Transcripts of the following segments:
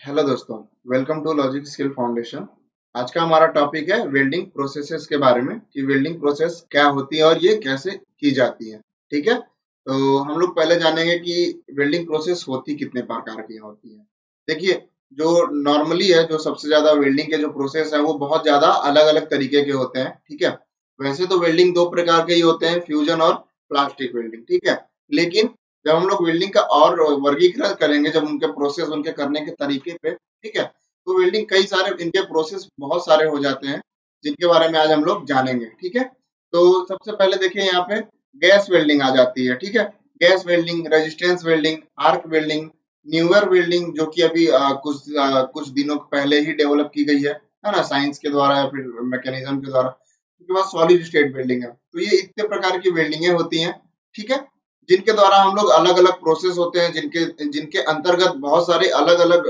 Hello दोस्तों, welcome to logic skill foundation. आज का हमारा टॉपिक है वेल्डिंग प्रोसेसेस के बारे में कि वेल्डिंग प्रोसेस क्या होती है और ये कैसे की जाती है। ठीक है, तो हम लोग पहले जानेंगे कि वेल्डिंग प्रोसेस होती कितने प्रकार की होती है। देखिए, जो नॉर्मली है, जो सबसे ज्यादा वेल्डिंग के जो प्रोसेस है वो बहुत ज्यादा अलग अलग तरीके के होते हैं। ठीक है, वैसे तो वेल्डिंग दो प्रकार के ही होते हैं, फ्यूजन और प्लास्टिक वेल्डिंग। ठीक है, लेकिन जब हम लोग वेल्डिंग का और वर्गीकृत करेंगे, जब उनके प्रोसेस, उनके करने के तरीके पे, ठीक है, तो वेल्डिंग कई सारे, इनके प्रोसेस बहुत सारे हो जाते हैं, जिनके बारे में आज हम लोग जानेंगे। ठीक है, तो सबसे पहले देखिए यहाँ पे गैस वेल्डिंग आ जाती है। ठीक है, gas welding, resistance welding, arc welding, newer welding, जो कि अभी कुछ दिनों पहले ही डेवलप की गई है ना, साइंस के द्वारा या फिर मैकेनिज्म के द्वारा। उसके बाद सॉलिड स्टेट वेल्डिंग है। तो ये इतने प्रकार की वेल्डिंगें होती हैं। ठीक है, जिनके द्वारा हम लोग अलग अलग प्रोसेस होते हैं, जिनके जिनके अंतर्गत बहुत सारे अलग अलग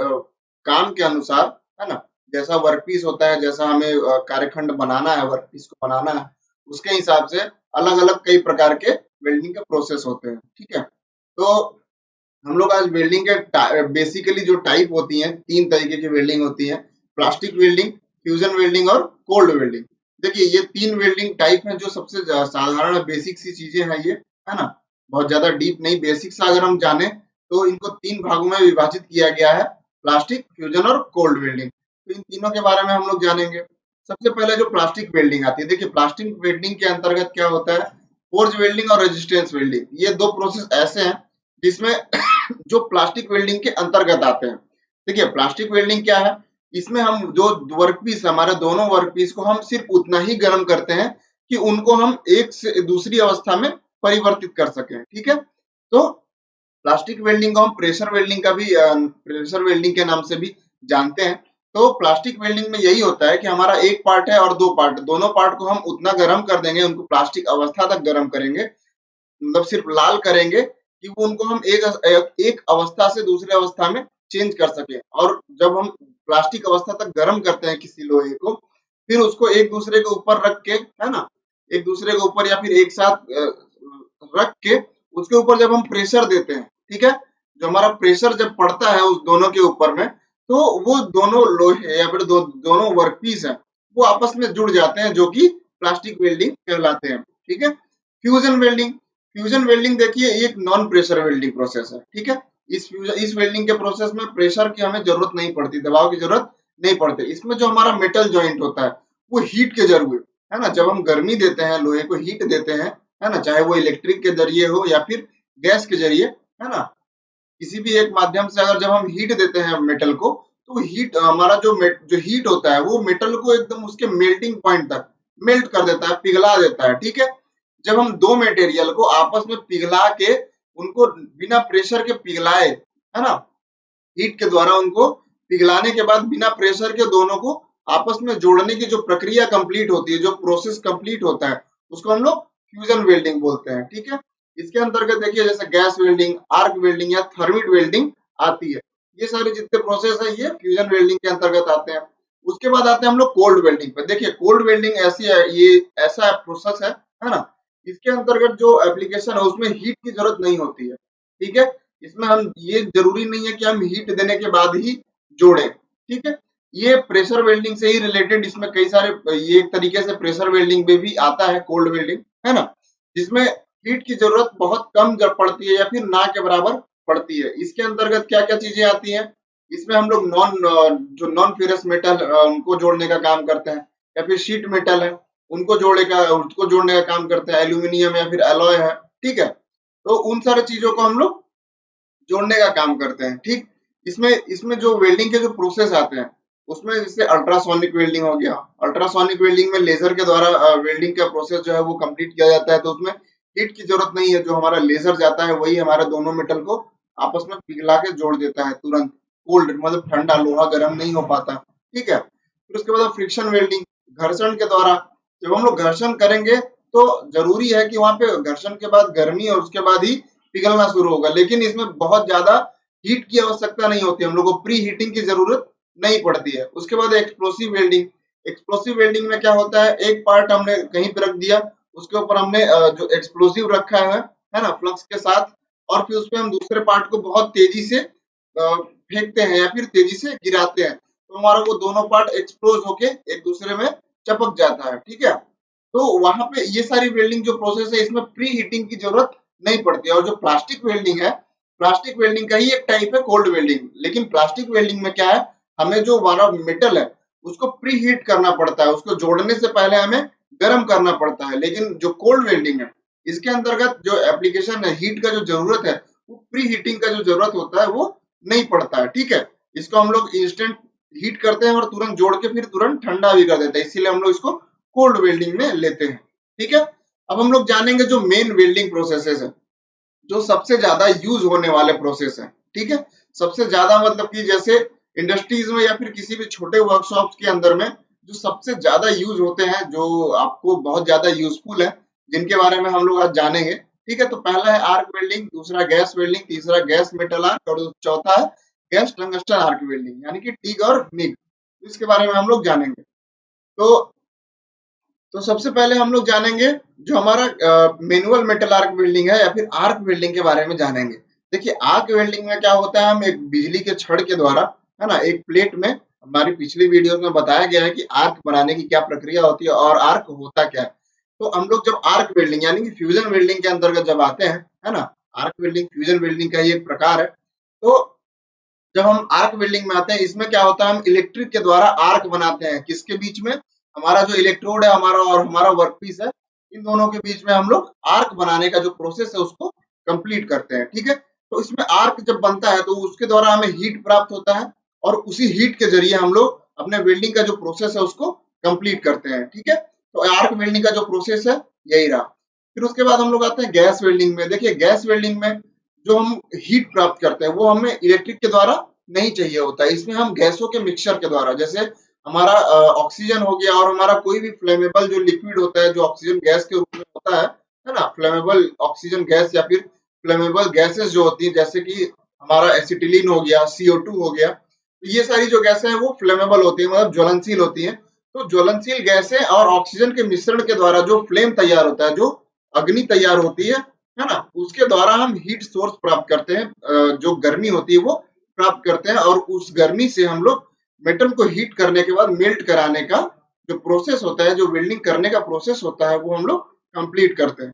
काम के अनुसार, है ना, जैसा वर्कपीस होता है, जैसा हमें कार्यखंड बनाना है, वर्कपीस को बनाना है, उसके हिसाब से अलग अलग कई प्रकार के वेल्डिंग के प्रोसेस होते हैं। ठीक है, तो हम लोग आज वेल्डिंग के बेसिकली जो टाइप होती हैं, तीन तरीके की वेल्डिंग होती है: प्लास्टिक वेल्डिंग, फ्यूजन वेल्डिंग और कोल्ड वेल्डिंग। देखिए, ये तीन वेल्डिंग टाइप हैं जो सबसे साधारण बेसिक सी चीजें हैं ये, है ना, बहुत ज्यादा डीप नहीं, बेसिक सा अगर हम जाने तो इनको तीन भागों में विभाजित किया गया है: प्लास्टिक, फ्यूजन और कोल्ड वेल्डिंग। तो इन तीनों के बारे में हम लोग जानेंगे। सबसे पहले जो प्लास्टिक वेल्डिंग आती है, देखिए प्लास्टिक वेल्डिंग के अंतर्गत क्या होता है: फोर्ज वेल्डिंग और रेजिस्टेंस वेल्डिंग। ये दो प्रोसेस ऐसे हैं जिसमें जो प्लास्टिक वेल्डिंग के अंतर्गत आते हैं। देखिए, प्लास्टिक वेल्डिंग क्या है, इसमें हम जो वर्कपीस, हमारे दोनों वर्कपीस को हम सिर्फ उतना ही गर्म करते हैं कि उनको हम एक से दूसरी अवस्था में परिवर्तित कर सकें। ठीक है, तो प्लास्टिक वेल्डिंग को हम प्रेशर वेल्डिंग का भी प्रेशर वेल्डिंग के नाम से भी जानते हैं। तो प्लास्टिक वेल्डिंग में यही होता है कि हमारा एक पार्ट है और दो पार्ट, दोनों पार्ट को हम उतना गर्म कर देंगे, उनको प्लास्टिक अवस्था तक गर्म करेंगे, मतलब सिर्फ लाल करेंगे कि वो उनको हम एक अवस्था से दूसरे अवस्था में चेंज कर सके। और जब हम प्लास्टिक अवस्था तक गर्म करते हैं किसी लोहे को, फिर उसको एक दूसरे के ऊपर रख के, है ना, एक दूसरे के ऊपर या फिर एक साथ रख के उसके ऊपर जब हम प्रेशर देते हैं, ठीक है, जो हमारा प्रेशर जब पड़ता है उस दोनों के ऊपर में, तो वो दोनों लोहे या फिर दोनों वर्कपीस है, वो आपस में जुड़ जाते हैं, जो कि प्लास्टिक वेल्डिंग कहलाते हैं। ठीक है, फ्यूजन वेल्डिंग, फ्यूजन वेल्डिंग देखिए एक नॉन प्रेशर वेल्डिंग प्रोसेस है। ठीक है, इस वेल्डिंग के प्रोसेस में प्रेशर की हमें जरूरत नहीं पड़ती, दबाव की जरूरत नहीं पड़ती। इसमें जो हमारा मेटल जॉइंट होता है वो हीट के जरिए, है ना, जब हम गर्मी देते हैं, लोहे को हीट देते हैं, है ना, चाहे वो इलेक्ट्रिक के जरिए हो या फिर गैस के जरिए, है ना, किसी भी एक माध्यम से अगर जब हम हीट देते हैं मेटल को, तो हीट हमारा जो हीट होता है वो मेटल को एकदम उसके मेल्टिंग पॉइंट तक मेल्ट कर देता है, पिघला देता है। ठीक है, जब हम दो मटेरियल को आपस में पिघला के, उनको बिना प्रेशर के पिघलाए, है ना, हीट के द्वारा उनको पिघलाने के बाद बिना प्रेशर के दोनों को आपस में जोड़ने की जो प्रक्रिया कंप्लीट होती है, जो प्रोसेस कंप्लीट होता है, उसको हम लोग फ्यूजन वेल्डिंग बोलते हैं। ठीक है, इसके अंतर्गत देखिए जैसे गैस वेल्डिंग, आर्क वेल्डिंग या थर्मिट वेल्डिंग आती है। ये सारे जितने प्रोसेस है ये फ्यूजन वेल्डिंग के अंतर्गत आते हैं। उसके बाद आते हैं हम लोग कोल्ड वेल्डिंग पे। देखिए, कोल्ड वेल्डिंग ऐसी है, ये ऐसा प्रोसेस है ना, इसके अंतर्गत जो एप्लीकेशन है उसमें हीट की जरूरत नहीं होती है। ठीक है, इसमें हम, ये जरूरी नहीं है कि हम हीट देने के बाद ही जोड़ें। ठीक है, ये प्रेशर वेल्डिंग से ही रिलेटेड, इसमें कई सारे, ये एक तरीके से प्रेशर वेल्डिंग में भी आता है कोल्ड वेल्डिंग, है ना, जिसमें हीट की जरूरत बहुत कम जब पड़ती है या फिर ना के बराबर पड़ती है। इसके अंतर्गत क्या क्या चीजें आती हैं, इसमें हम लोग जो नॉन फेरस मेटल उनको जोड़ने का काम करते हैं, या फिर शीट मेटल है उसको जोड़ने का काम करते हैं, एल्यूमिनियम या फिर एलॉय है। ठीक है, तो उन सारे चीजों को हम लोग जोड़ने का काम करते हैं। ठीक, इसमें इसमें जो वेल्डिंग के जो प्रोसेस आते हैं, उसमें जैसे अल्ट्रासोनिक वेल्डिंग हो गया। अल्ट्रासोनिक वेल्डिंग में लेजर के द्वारा वेल्डिंग का प्रोसेस जो है वो कंप्लीट किया जाता है, तो उसमें हीट की जरूरत नहीं है। जो हमारा लेजर जाता है वही हमारे दोनों मेटल को आपस में पिघला के जोड़ देता है तुरंत। कोल्ड मतलब ठंडा, लोहा गर्म नहीं हो पाता। ठीक है, फिर उसके बाद फ्रिक्शन वेल्डिंग, घर्षण के द्वारा जब हम लोग घर्षण करेंगे, तो जरूरी है कि वहां पे घर्षण के बाद गर्मी और उसके बाद ही पिघलना शुरू होगा, लेकिन इसमें बहुत ज्यादा हीट की आवश्यकता नहीं होती, हम लोग को प्री हीटिंग की जरूरत नहीं पड़ती है। उसके बाद एक्सप्लोसिव वेल्डिंग, एक्सप्लोसिव वेल्डिंग में क्या होता है, एक पार्ट हमने कहीं पे रख दिया, उसके ऊपर हमने जो एक्सप्लोसिव रखा है ना, फ्लक्स के साथ, और फिर उसपे हम दूसरे पार्ट को बहुत तेजी से फेंकते हैं या फिर तेजी से गिराते हैं तो हमारा वो दोनों पार्ट एक्सप्लोज होके एक दूसरे में चपक जाता है, ठीक है। तो वहां पे ये सारी वेल्डिंग जो प्रोसेस है इसमें प्री हीटिंग की जरूरत नहीं पड़ती है। और जो प्लास्टिक वेल्डिंग है, प्लास्टिक वेल्डिंग का ही एक टाइप है कोल्ड वेल्डिंग। लेकिन प्लास्टिक वेल्डिंग में क्या है, हमें जो हमारा मेटल है उसको प्री हीट करना पड़ता है, उसको जोड़ने से पहले हमें गर्म करना पड़ता है। लेकिन जो कोल्ड वेल्डिंग है इसके अंतर्गत जो एप्लीकेशन है, हीट का जो जरूरत है, वो प्री हीटिंग का जो जरूरत होता है वो नहीं पड़ता है, ठीक है। इसको हम लोग इंस्टेंट हीट करते हैं और तुरंत जोड़ के फिर तुरंत ठंडा भी कर देते हैं, इसीलिए हम लोग इसको कोल्ड वेल्डिंग में लेते हैं, ठीक है। अब हम लोग जानेंगे जो मेन वेल्डिंग प्रोसेसेस है, जो सबसे ज्यादा यूज होने वाले प्रोसेस है, ठीक है। सबसे ज्यादा मतलब कि जैसे इंडस्ट्रीज में या फिर किसी भी छोटे वर्कशॉप्स के अंदर में जो सबसे ज्यादा यूज होते हैं, जो आपको बहुत ज्यादा यूजफुल है, जिनके बारे में हम लोग आज जानेंगे, ठीक है। तो पहला है आर्क वेल्डिंग, दूसरा गैस वेल्डिंग, तीसरा गैस मेटल आर्क और चौथा है गैस टंगस्टन आर्क वेल्डिंग, यानी कि टिग और मिग। इसके बारे में हम लोग जानेंगे। तो सबसे पहले हम लोग जानेंगे जो हमारा मैनुअल मेटल आर्क वेल्डिंग है या फिर आर्क वेल्डिंग के बारे में जानेंगे। देखिए आर्क वेल्डिंग में क्या होता है, हम एक बिजली के छड़ के द्वारा, है ना, एक प्लेट में, हमारी पिछली वीडियोस में बताया गया है कि आर्क बनाने की क्या प्रक्रिया होती है और आर्क होता क्या है। तो हम लोग जब आर्क वेल्डिंग यानी कि फ्यूजन वेल्डिंग के अंतर्गत जब आते हैं, है ना, आर्क वेल्डिंग फ्यूजन वेल्डिंग का ही एक प्रकार है। तो जब हम आर्क वेल्डिंग में आते हैं, इसमें क्या होता है, हम इलेक्ट्रिक के द्वारा आर्क बनाते हैं। किसके बीच में, हमारा जो इलेक्ट्रोड है हमारा और हमारा वर्कपीस है, इन दोनों के बीच में हम लोग आर्क बनाने का जो प्रोसेस है उसको कंप्लीट करते हैं, ठीक है। तो इसमें आर्क जब बनता है तो उसके द्वारा हमें हीट प्राप्त होता है और उसी हीट के जरिए हम लोग अपने वेल्डिंग का जो प्रोसेस है उसको कंप्लीट करते हैं, ठीक है। तो आर्क वेल्डिंग का जो प्रोसेस है यही रहा। फिर उसके बाद हम लोग आते हैं गैस वेल्डिंग में। देखिए गैस वेल्डिंग में जो हम हीट प्राप्त करते हैं वो हमें इलेक्ट्रिक के द्वारा नहीं चाहिए होता है। इसमें हम गैसों के मिक्सचर के द्वारा, जैसे हमारा ऑक्सीजन हो गया और हमारा कोई भी फ्लेमेबल जो लिक्विड होता है जो ऑक्सीजन गैस के रूप में होता है ना, फ्लेमेबल ऑक्सीजन गैस या फिर फ्लेमेबल गैसेस जो होती है, जैसे कि हमारा एसिटिलीन हो गया, CO2 हो गया, तो ये सारी जो गैसें हैं वो फ्लेमेबल होती है, मतलब ज्वलनशील होती है। तो ज्वलनशील गैसें और ऑक्सीजन के मिश्रण के द्वारा जो फ्लेम तैयार होता है, जो अग्नि तैयार होती है ना, उसके द्वारा हम हीट सोर्स प्राप्त करते हैं, जो गर्मी होती है वो प्राप्त करते हैं। और उस गर्मी से हम लोग मेटल को हीट करने के बाद मेल्ट कराने का जो प्रोसेस होता है, जो वेल्डिंग करने का प्रोसेस होता है, वो हम लोग कंप्लीट करते हैं,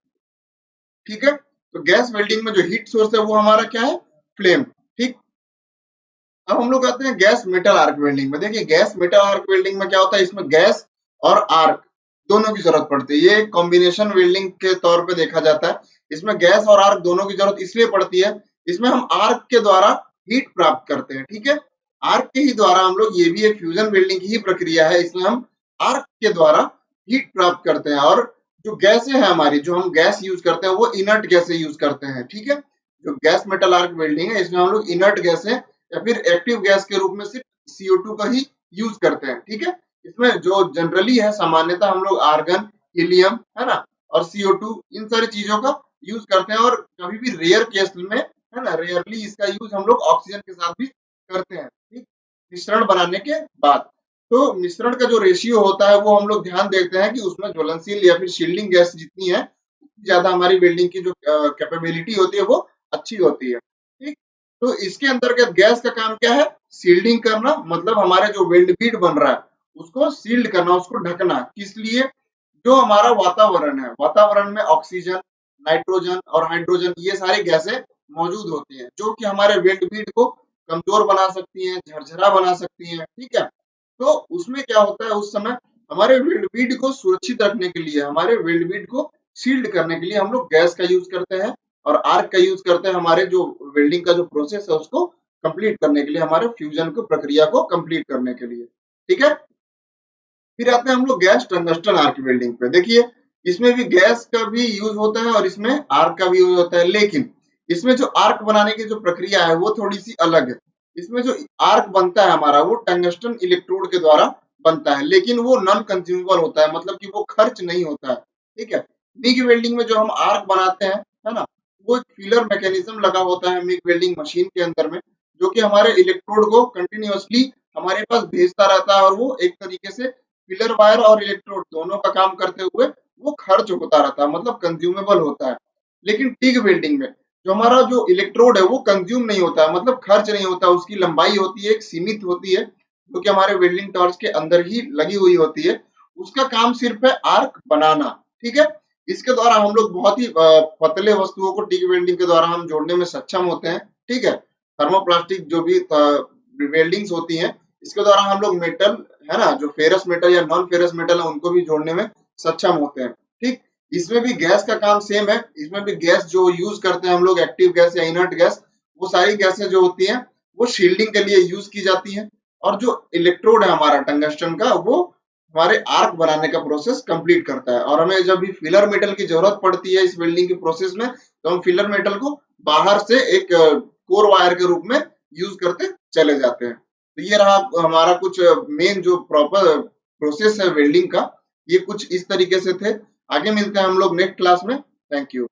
ठीक है। तो गैस वेल्डिंग में जो हीट सोर्स है वो हमारा क्या है, फ्लेम, ठीक। अब हम लोग आते हैं गैस मेटल आर्क वेल्डिंग में। देखिए गैस मेटल आर्क वेल्डिंग में क्या होता है, इसमें गैस और आर्क दोनों की जरूरत पड़ती है। ये कॉम्बिनेशन वेल्डिंग के तौर पे देखा जाता है। इसमें गैस और आर्क दोनों की जरूरत इसलिए पड़ती है, इसमें हम आर्क के द्वारा हीट प्राप्त करते हैं, ठीक है। आर्क के ही द्वारा हम लोग, ये भी एक फ्यूजन वेल्डिंग की ही प्रक्रिया है, इसमें हम आर्क के द्वारा हीट प्राप्त करते हैं। और जो गैसें हैं हमारी, जो हम गैस यूज करते हैं वो इनर्ट गैसें यूज करते हैं, ठीक है। जो गैस मेटल आर्क वेल्डिंग है इसमें हम लोग इनर्ट गैसें या फिर एक्टिव गैस के रूप में सिर्फ CO2 का ही यूज करते हैं, ठीक है। इसमें जो जनरली है सामान्यतः हम लोग आर्गन, हीलियम, है ना, और CO2 इन सारी चीजों का यूज करते हैं। और कभी भी रेयर केस में, है ना, रेयरली इसका यूज हम लोग ऑक्सीजन के साथ भी करते हैं, ठीक, मिश्रण बनाने के बाद। तो मिश्रण का जो रेशियो होता है वो हम लोग ध्यान देते हैं कि उसमें ज्वलनशील या फिर शील्डिंग गैस जितनी है उतनी ज्यादा हमारी वेल्डिंग की जो कैपेबिलिटी होती है वो अच्छी होती है, ठीक। तो इसके अंतर्गत गैस का काम क्या है, सील्डिंग करना, मतलब हमारे जो वेल्ड बीड बन रहा है उसको सील्ड करना, उसको ढकना। किस लिए, जो हमारा वातावरण है, वातावरण में ऑक्सीजन, नाइट्रोजन और हाइड्रोजन ये सारी गैसें मौजूद होती हैं, जो कि हमारे वेल्ड बीड को कमजोर बना सकती हैं, झरझरा बना सकती हैं, ठीक है। तो उसमें क्या होता है, उस समय हमारे वेल्ड बीड को सुरक्षित रखने के लिए, हमारे वेल्ड बीड को सील्ड करने के लिए हम लोग गैस का यूज करते हैं और आर्क का यूज करते हैं, हमारे जो वेल्डिंग का जो प्रोसेस है उसको कंप्लीट करने के लिए, हमारे फ्यूजन को प्रक्रिया को कंप्लीट करने के लिए, ठीक है। फिर आते हैं हम लोग गैस टंगस्टन आर्क वेल्डिंग पे। देखिए इसमें भी गैस का भी यूज होता है और इसमें आर्क का भी यूज होता है, लेकिन इसमें जो आर्क बनाने की जो प्रक्रिया है वो थोड़ी सी अलग है। इसमें जो आर्क बनता है हमारा वो टंगस्टन इलेक्ट्रोड के द्वारा बनता है, लेकिन वो नॉन कंज्यूमेबल होता है, मतलब कि वो खर्च नहीं होता है, ठीक है। मिग वेल्डिंग में जो हम आर्क बनाते हैं, है ना, वो एक फीलर मैकेनिज्म लगा होता है मिग वेल्डिंग मशीन के अंदर में, जो कि हमारे इलेक्ट्रोड को कंटिन्यूअसली हमारे पास भेजता रहता है और वो एक तरीके से फिलर वायर और इलेक्ट्रोड दोनों का काम करते हुए वो खर्च होता रहता है, मतलब कंज्यूमेबल होता है। लेकिन टिग वेल्डिंग में जो हमारा जो इलेक्ट्रोड है वो कंज्यूम नहीं होता है, मतलब खर्च नहीं होता, उसकी लंबाई होती है एक सीमित होती है, जो कि हमारे वेल्डिंग टॉर्च के अंदर ही लगी हुई होती है। उसका काम सिर्फ है आर्क बनाना, ठीक है। इसके द्वारा हम लोग बहुत ही पतले वस्तुओं को टिक वेल्डिंग के द्वारा हम जोड़ने में सक्षम होते हैं, ठीक है। थर्मोप्लास्टिक जो भी वेल्डिंग्स होती हैं, इसके द्वारा हम लोग मेटल, है ना, जो फेरस मेटल या नॉन फेरस मेटल है उनको भी जोड़ने में सक्षम होते हैं, ठीक। इसमें भी गैस का काम सेम है। इसमें भी गैस जो यूज करते हैं हम लोग, एक्टिव गैस या इनर्ट गैस, वो सारी गैसें जो होती हैं वो शील्डिंग के लिए यूज की जाती हैं। और जो इलेक्ट्रोड है हमारा टंगस्टन का, वो हमारे आर्क बनाने का प्रोसेस कंप्लीट करता है। और हमें जब भी फिलर मेटल की जरूरत पड़ती है इस वेल्डिंग के प्रोसेस में, तो हम फिलर मेटल को बाहर से एक कोर वायर के रूप में यूज करते चले जाते हैं। तो ये रहा हमारा कुछ मेन जो प्रॉपर प्रोसेस है वेल्डिंग का, ये कुछ इस तरीके से थे। आगे मिलते हैं हम लोग नेक्स्ट क्लास में। Thank you.